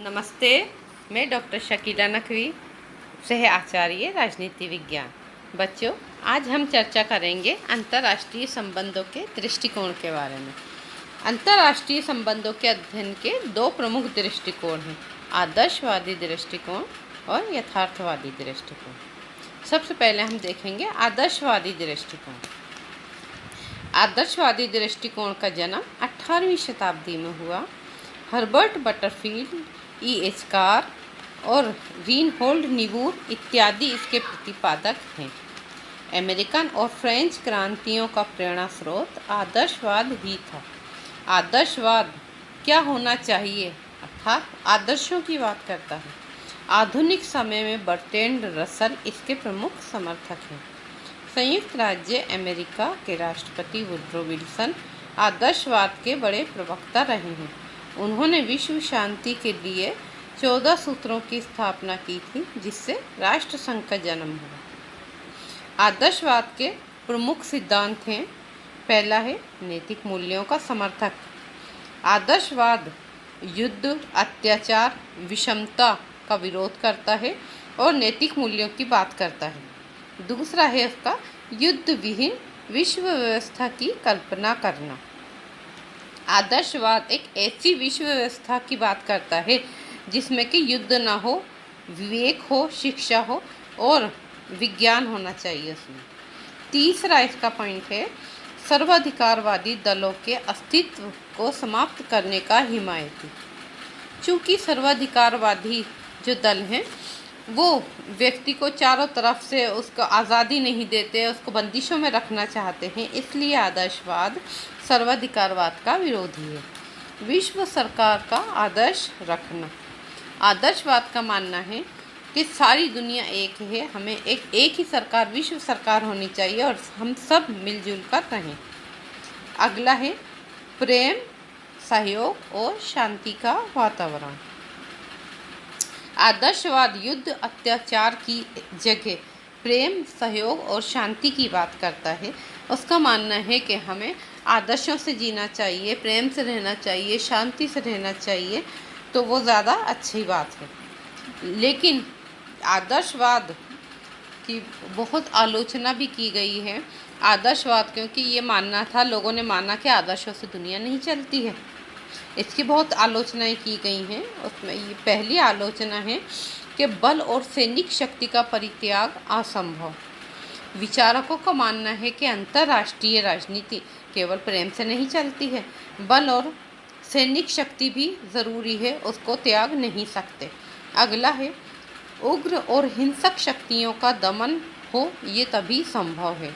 नमस्ते। मैं डॉक्टर शकीला नकवी, सह आचार्य राजनीति विज्ञान। बच्चों, आज हम चर्चा करेंगे अंतर्राष्ट्रीय संबंधों के दृष्टिकोण के बारे में। अंतर्राष्ट्रीय संबंधों के अध्ययन के दो प्रमुख दृष्टिकोण हैं, आदर्शवादी दृष्टिकोण और यथार्थवादी दृष्टिकोण। सबसे पहले हम देखेंगे आदर्शवादी दृष्टिकोण। आदर्शवादी दृष्टिकोण का जन्म 18वीं शताब्दी में हुआ। Herbert Butterfield, E.H. कार और रीनहोल्ड नीबूर इत्यादि इसके प्रतिपादक हैं। अमेरिकन और फ्रेंच क्रांतियों का प्रेरणा स्रोत आदर्शवाद ही था। आदर्शवाद क्या होना चाहिए अर्थात आदर्शों की बात करता है। आधुनिक समय में बर्ट्रैंड रसल इसके प्रमुख समर्थक हैं। संयुक्त राज्य अमेरिका के राष्ट्रपति वुड्रो विल्सन आदर्शवाद के बड़े प्रवक्ता रहे हैं। उन्होंने विश्व शांति के लिए 14 सूत्रों की स्थापना की थी, जिससे राष्ट्रसंघ का जन्म हुआ। आदर्शवाद के प्रमुख सिद्धांत हैं। पहला है नैतिक मूल्यों का समर्थक। आदर्शवाद युद्ध, अत्याचार, विषमता का विरोध करता है और नैतिक मूल्यों की बात करता है। दूसरा है उसका युद्ध विहीन विश्व व्यवस्था की कल्पना करना। आदर्शवाद एक ऐसी विश्व व्यवस्था की बात करता है जिसमें कि युद्ध ना हो, विवेक हो, शिक्षा हो और विज्ञान होना चाहिए उसमें। तीसरा इसका पॉइंट है सर्वाधिकारवादी दलों के अस्तित्व को समाप्त करने का हिमायती। चूँकि सर्वाधिकारवादी जो दल हैं वो व्यक्ति को चारों तरफ से उसको आज़ादी नहीं देते, उसको बंदिशों में रखना चाहते हैं, इसलिए आदर्शवाद सर्वाधिकारवाद का विरोधी है। विश्व सरकार का आदर्श रखना। आदर्शवाद का मानना है कि सारी दुनिया एक है, हमें एक ही सरकार, विश्व सरकार होनी चाहिए और हम सब मिलजुल कर रहें। अगला है प्रेम, सहयोग और शांति का वातावरण। आदर्शवाद युद्ध, अत्याचार की जगह प्रेम, सहयोग और शांति की बात करता है। उसका मानना है कि हमें आदर्शों से जीना चाहिए, प्रेम से रहना चाहिए, शांति से रहना चाहिए, तो वो ज़्यादा अच्छी बात है। लेकिन आदर्शवाद की बहुत आलोचना भी की गई है। आदर्शवाद क्योंकि ये मानना था, लोगों ने माना कि आदर्शों से दुनिया नहीं चलती है, इसकी बहुत आलोचनाएं की गई हैं। उसमें ये पहली आलोचना है कि बल और सैनिक शक्ति का परित्याग असंभव। विचारकों का मानना है कि अंतर्राष्ट्रीय राजनीति केवल प्रेम से नहीं चलती है, बल और सैनिक शक्ति भी ज़रूरी है, उसको त्याग नहीं सकते। अगला है उग्र और हिंसक शक्तियों का दमन हो, ये तभी संभव है।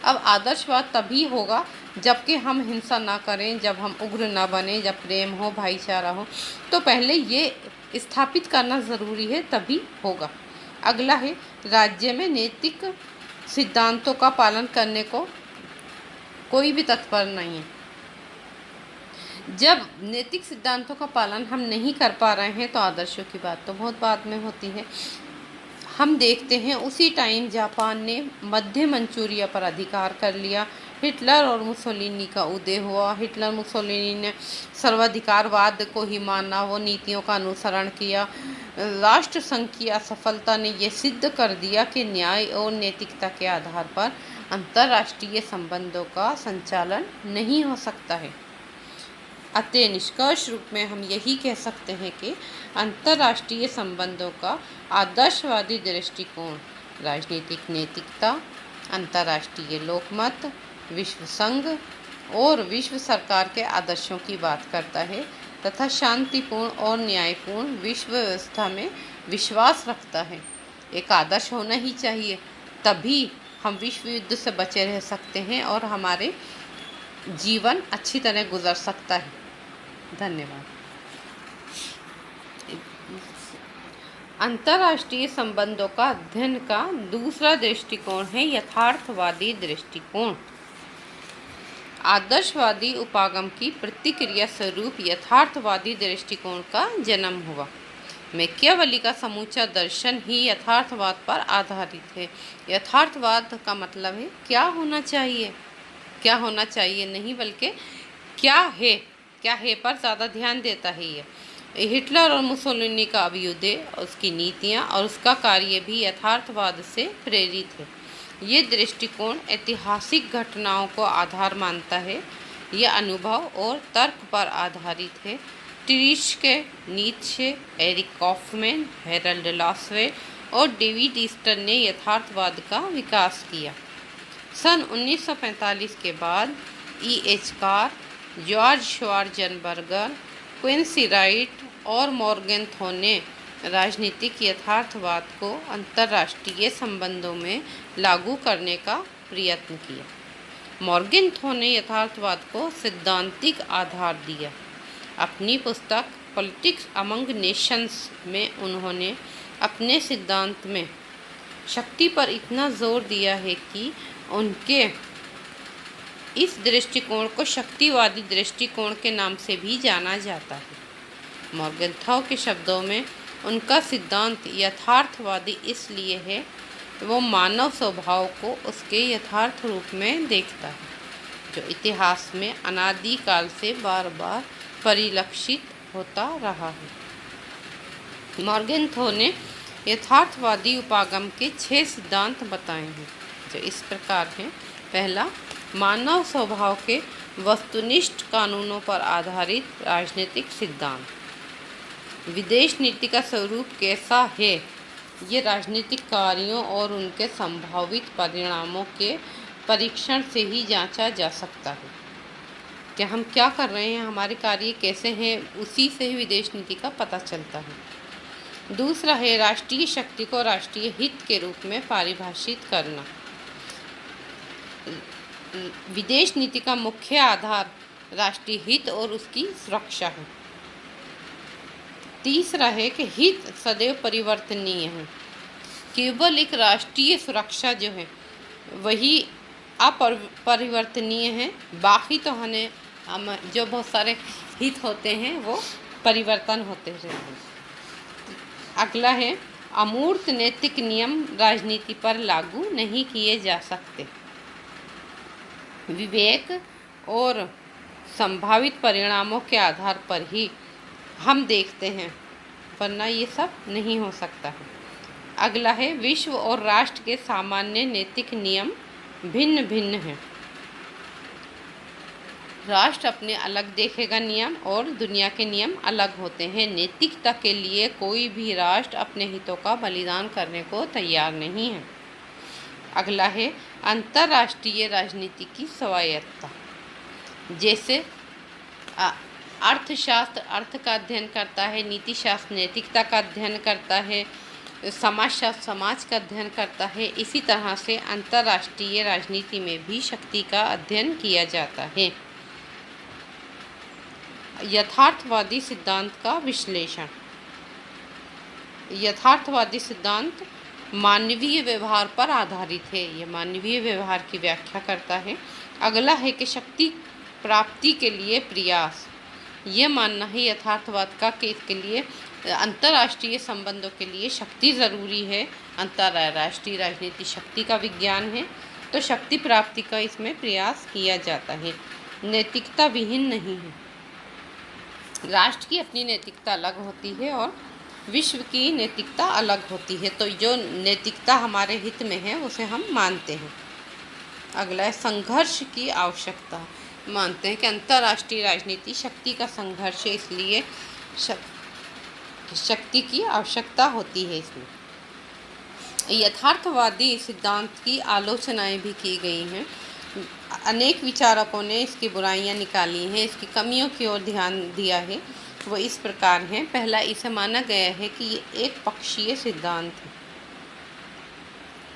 अब आदर्शवाद तभी होगा जबकि हम हिंसा ना करें, जब हम उग्र ना बने, जब प्रेम हो, भाईचारा हो, तो पहले ये स्थापित करना ज़रूरी है, तभी होगा। अगला है राज्य में नैतिक सिद्धांतों का पालन करने को कोई भी तत्पर नहीं है। जब नैतिक सिद्धांतों का पालन हम नहीं कर पा रहे हैं तो आदर्शों की बात तो बहुत बाद में होती है। हम देखते हैं उसी टाइम जापान ने मध्य मंचूरिया पर अधिकार कर लिया। हिटलर और मुसोलिनी का उदय हुआ। हिटलर मुसोलिनी ने सर्वाधिकारवाद को ही माना, वो नीतियों का अनुसरण किया। राष्ट्रसंघ की असफलता ने ये सिद्ध कर दिया कि न्याय और नैतिकता के आधार पर अंतर्राष्ट्रीय संबंधों का संचालन नहीं हो सकता है। अतः निष्कर्ष रूप में हम यही कह सकते हैं कि अंतर्राष्ट्रीय संबंधों का आदर्शवादी दृष्टिकोण राजनीतिक नैतिकता, अंतर्राष्ट्रीय लोकमत, विश्व संघ और विश्व सरकार के आदर्शों की बात करता है तथा शांतिपूर्ण और न्यायपूर्ण विश्व व्यवस्था में विश्वास रखता है। एक आदर्श होना ही चाहिए, तभी हम विश्व युद्ध से बचे रह सकते हैं और हमारे जीवन अच्छी तरह गुजर सकता है। धन्यवाद। अंतर्राष्ट्रीय संबंधों का अध्ययन का दूसरा दृष्टिकोण है यथार्थवादी दृष्टिकोण। आदर्शवादी उपागम की प्रतिक्रिया स्वरूप यथार्थवादी दृष्टिकोण का जन्म हुआ। मैकियावेली का समूचा दर्शन ही यथार्थवाद पर आधारित है। यथार्थवाद का मतलब है क्या होना चाहिए, क्या होना चाहिए नहीं, बल्कि क्या है पर ज़्यादा ध्यान देता है ये। हिटलर और मुसोलिनी का अभ्युदय, उसकी नीतियाँ और उसका कार्य भी यथार्थवाद से प्रेरित है। ये दृष्टिकोण ऐतिहासिक घटनाओं को आधार मानता है। यह अनुभव और तर्क पर आधारित है। Treitschke, Nietzsche, Eric Kaufman, Harold Lasswell और डेविड ईस्टर ने यथार्थवाद का विकास किया। सन 1945 के बाद E.H. Carr, George Schwarzenegger, Quincy Wright और मॉर्गेनथौ ने राजनीतिक यथार्थवाद को अंतर्राष्ट्रीय संबंधों में लागू करने का प्रयत्न किया। मॉर्गेनथौ ने यथार्थवाद को सैद्धांतिक आधार दिया। अपनी पुस्तक पॉलिटिक्स अमंग नेशंस में उन्होंने अपने सिद्धांत में शक्ति पर इतना जोर दिया है कि उनके इस दृष्टिकोण को शक्तिवादी दृष्टिकोण के नाम से भी जाना जाता है। मॉर्गेनथौ के शब्दों में उनका सिद्धांत यथार्थवादी इसलिए है वो मानव स्वभाव को उसके यथार्थ रूप में देखता है, जो इतिहास में अनादिकाल से बार बार परिलक्षित होता रहा है। मॉर्गेनथौ ने यथार्थवादी उपागम के 6 सिद्धांत बताए हैं, जो इस प्रकार हैं। पहला, मानव स्वभाव के वस्तुनिष्ठ कानूनों पर आधारित राजनीतिक सिद्धांत। विदेश नीति का स्वरूप कैसा है, ये राजनीतिक कार्यों और उनके संभावित परिणामों के परीक्षण से ही जांचा जा सकता है। कि हम क्या कर रहे हैं, हमारे कार्य कैसे हैं, उसी से ही विदेश नीति का पता चलता है। दूसरा है राष्ट्रीय शक्ति को राष्ट्रीय हित के रूप में परिभाषित करना। विदेश नीति का मुख्य आधार राष्ट्रीय हित और उसकी सुरक्षा है। तीसरा है कि हित सदैव परिवर्तनीय है। केवल एक राष्ट्रीय सुरक्षा जो है वही अपरिवर्तनीय है, बाकी तो हम जो बहुत सारे हित होते हैं वो परिवर्तन होते रहते हैं। अगला है अमूर्त नैतिक नियम राजनीति पर लागू नहीं किए जा सकते। विवेक और संभावित परिणामों के आधार पर ही हम देखते हैं, वरना ये सब नहीं हो सकता है। अगला है विश्व और राष्ट्र के सामान्य नैतिक नियम भिन्न भिन्न हैं। राष्ट्र अपने अलग देखेगा नियम और दुनिया के नियम अलग होते हैं। नैतिकता के लिए कोई भी राष्ट्र अपने हितों का बलिदान करने को तैयार नहीं है। अगला है अंतर्राष्ट्रीय राजनीति की स्वायत्तता। जैसे अर्थशास्त्र अर्थ का अध्ययन करता है, नीति शास्त्र नैतिकता का अध्ययन करता है, समाजशास्त्र समाज का अध्ययन करता है, इसी तरह से अंतर्राष्ट्रीय राजनीति में भी शक्ति का अध्ययन किया जाता है। यथार्थवादी सिद्धांत का विश्लेषण। यथार्थवादी सिद्धांत मानवीय व्यवहार पर आधारित है। यह मानवीय व्यवहार की व्याख्या करता है। अगला है कि शक्ति प्राप्ति के लिए प्रयास। यह मानना है यथार्थवाद का कि इसके लिए अंतर्राष्ट्रीय संबंधों के लिए शक्ति ज़रूरी है। अंतर्राष्ट्रीय राजनीति शक्ति का विज्ञान है, तो शक्ति प्राप्ति का इसमें प्रयास किया जाता है। नैतिकता विहीन नहीं है। राष्ट्र की अपनी नैतिकता अलग होती है और विश्व की नैतिकता अलग होती है, तो जो नैतिकता हमारे हित में है उसे हम मानते हैं। अगला है संघर्ष की आवश्यकता। मानते हैं कि अंतर्राष्ट्रीय राजनीति शक्ति का संघर्ष है, इसलिए शक्ति की आवश्यकता होती है। इसमें यथार्थवादी सिद्धांत की आलोचनाएं भी की गई हैं। अनेक विचारकों ने इसकी बुराइयां निकाली हैं, इसकी कमियों की ओर ध्यान दिया है। वो इस प्रकार हैं। पहला, इसे माना गया है कि ये एक पक्षीय सिद्धांत है,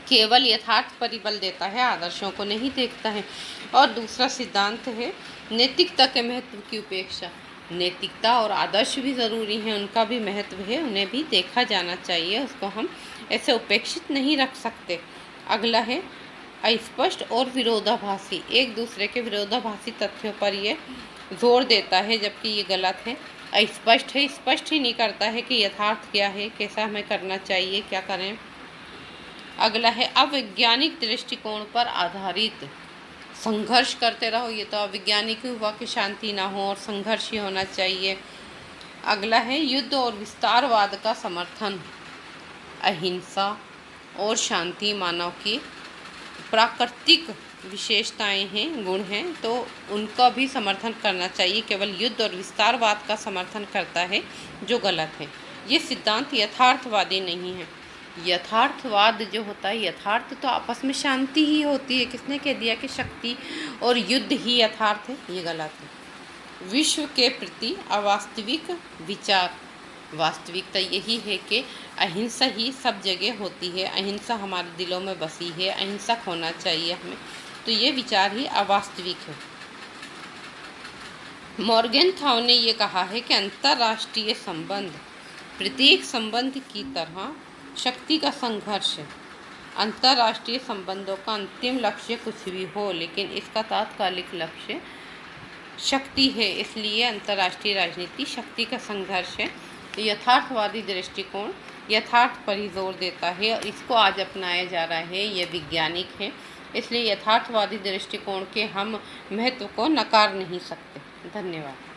केवल यथार्थ परिबल देता है, आदर्शों को नहीं देखता है। और दूसरा सिद्धांत है नैतिकता के महत्व की उपेक्षा। नैतिकता और आदर्श भी ज़रूरी हैं, उनका भी महत्व है, उन्हें भी देखा जाना चाहिए, उसको हम ऐसे उपेक्षित नहीं रख सकते। अगला है अस्पष्ट और विरोधाभासी। एक दूसरे के विरोधाभासी तथ्यों पर ये जोर देता है, जबकि ये गलत है। अस्पष्ट है, स्पष्ट ही नहीं करता है कि यथार्थ क्या है, कैसा हमें करना चाहिए, क्या करें। अगला है अवैज्ञानिक दृष्टिकोण पर आधारित। संघर्ष करते रहो, ये तो अवैज्ञानिक हुआ कि शांति ना हो और संघर्ष ही होना चाहिए। अगला है युद्ध और विस्तारवाद का समर्थन। अहिंसा और शांति मानव की प्राकृतिक विशेषताएं हैं, गुण हैं, तो उनका भी समर्थन करना चाहिए। केवल युद्ध और विस्तारवाद का समर्थन करता है जो गलत है। ये सिद्धांत यथार्थवादी नहीं है। यथार्थवाद जो होता है, यथार्थ तो आपस में शांति ही होती है। किसने कह दिया कि शक्ति और युद्ध ही यथार्थ है? ये गलत है। विश्व के प्रति अवास्तविक विचार। वास्तविकता यही है कि अहिंसा ही सब जगह होती है, अहिंसा हमारे दिलों में बसी है, अहिंसक होना चाहिए हमें, तो ये विचार ही अवास्तविक है। मॉर्गेनथाउ ने ये कहा है कि अंतर्राष्ट्रीय संबंध प्रत्येक संबंध की तरह शक्ति का संघर्ष है। अंतर्राष्ट्रीय संबंधों का अंतिम लक्ष्य कुछ भी हो, लेकिन इसका तात्कालिक लक्ष्य शक्ति है, इसलिए अंतर्राष्ट्रीय राजनीति शक्ति का संघर्ष है। यथार्थवादी दृष्टिकोण यथार्थ पर ही जोर देता है और इसको आज अपनाया जा रहा है, यह वैज्ञानिक है, इसलिए यथार्थवादी दृष्टिकोण के हम महत्व को नकार नहीं सकते। धन्यवाद।